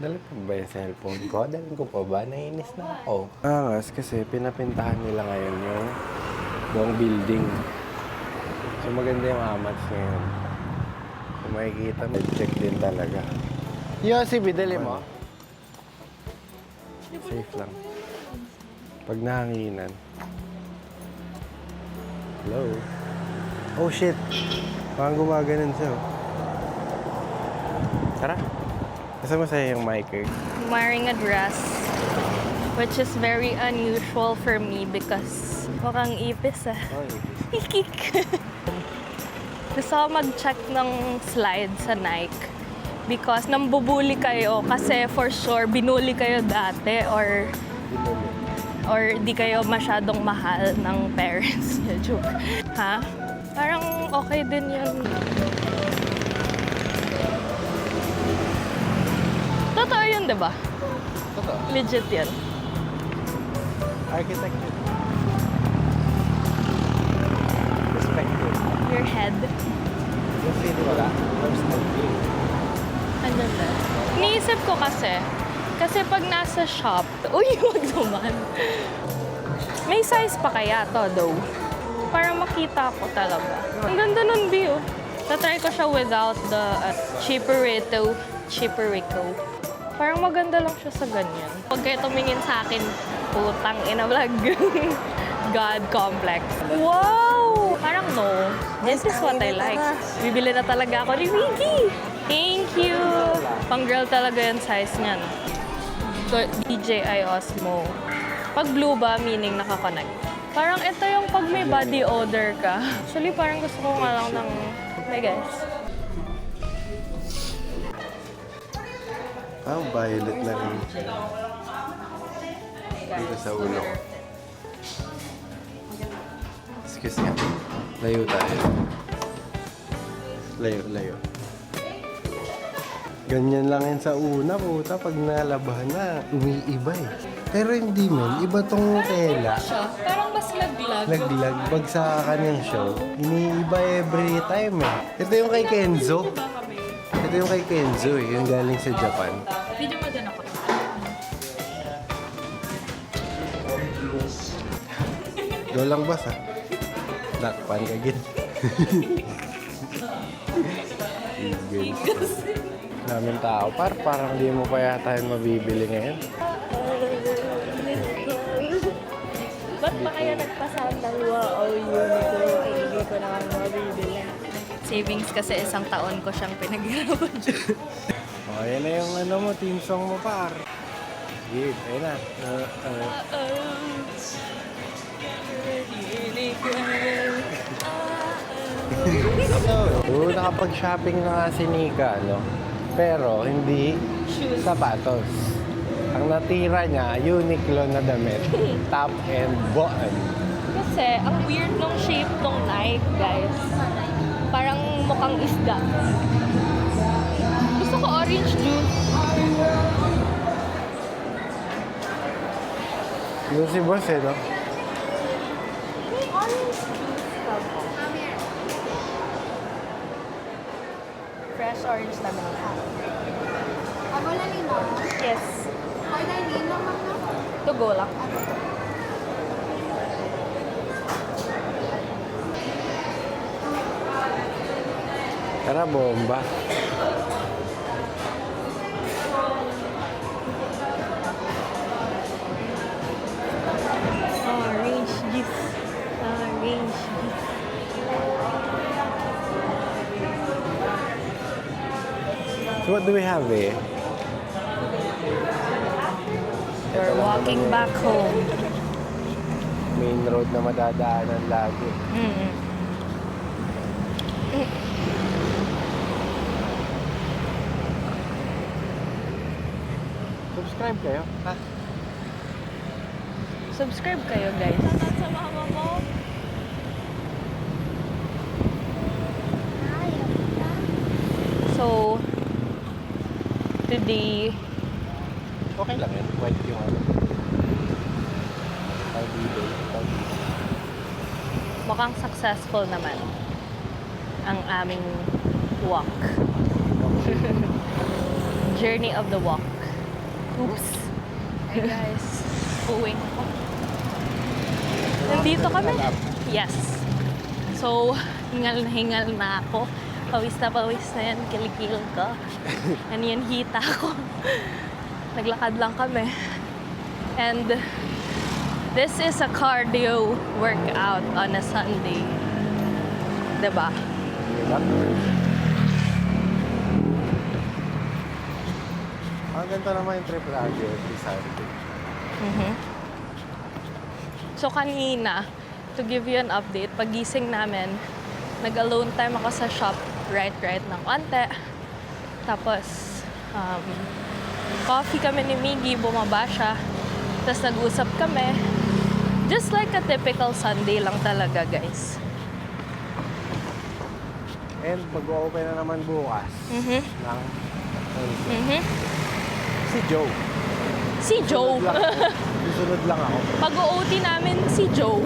Dala ko ba yung cellphone ko? Dalhin ko pa ba? Nainis na ako. Angas kasi pinapintahan nila ngayon yung buong building. So maganda yung amats ngayon. Kung makikita mo, check din talaga. Yossi, bidali mo? Safe lang. Pag nahanginan. Hello? Oh shit! Parang gumaganon siya. Tara! Kasama sa'yo yung mic eh. I'm wearing a dress, which is very unusual for me because mukhang ipis ah. Oh, Hikik. Gusto ko mag-check ng slide sa Nike because nambubuli kayo kasi for sure binuli kayo dati or di kayo masyadong mahal ng parents niya. Joke. Ha? Parang okay din yun. Totoo yun, di ba? Totoo. Legit yun. Architecture. Perspective. Your head. Yung feeling wala. Perspective. Andun na. Iniisip ko kasi pag nasa shop, uy, wag naman. May size pa kaya to, though? Para makita ko talaga. Ang ganda nun, Bio. Tatry ko siya without the cheaperico. Parang maganda lang siya sa ganyan. Pag kayo tumingin sa akin, putang ina vlog. God complex. Wow! Parang no. This is what I like. Bibili na talaga ako ni Wiggy. Thank you! Pang girl talaga yung size niyan. DJI Osmo. Pag blue ba, meaning nakakonect. Parang ito yung pag may body odor ka. Actually, parang gusto ko nga lang ng... Hey guys. Parang violet na rin. Dito sa ulo ko. Excuse me. Layo tayo. Layo. Ganyan lang yan sa una, puta. Pag nalabahan na, umiiba eh. Pero hindi man, iba tong tela. Parang mas laglag. Laglag. Pag sa kanyang show, iniiba every time eh. Ito yung kay Kenzo. Ito yung kay Kenzo eh, yung galing sa Japan. Video mo din ako. Go lang boss ha. Nakpan ka gid. Daming tao. Parang di mo pa yata yung mabibili ngayon. Ba't ba kaya nagpasahan ng wow Uniqlo? Hindi ko naman mabibili. Savings kasi isang taon ko siyang pinaghirapan dyan. Oh, yan na yung ano mo, team song mo par. Sige, ayun na. Oo, nakapag-shopping na nga si Nika, no? Pero hindi sapatos. Ang natira niya, Uniqlo na damit. Top and bottom. Kasi ang weird nung shape nung Nike, guys. Parang mukhang isda. Gusto ko orange juice. Yung si boss eh, no? May orange juice ka ba? Fresh orange lemonade. Ako na nino. Yes. Ako na nino, ma'am. To go lang. Tara, bomba. Orange juice. Orange juice. So what do we have eh? We're walking back home. Main road na madadaanan lagi. Subscribe kayo, ha? Subscribe kayo, guys. Shoutout sa mama mo. So, today, Okay lang yan. White yung ano. mukhang successful naman ang aming walk. Journey of the walk. Oops. Hey guys, uwi na ako. Nandito kami. Yes. So, hingal na ako. Pawis na yan, kilikil ko. Ano yan, hita ko. Naglakad lang kami. And this is a cardio workout on a Sunday. Diba? Ang ganda naman yung trip lagi every Saturday. So kanina, to give you an update, pagising namin, nag-alone time ako sa shop, right ng konti. Tapos, coffee kami ni Miggy, bumaba siya. Tapos nag-usap kami. Just like a typical Sunday lang talaga, guys. And mag-open na naman bukas ng si Joe. Si Joe. Susunod lang ako. Pag-OT namin si Joe.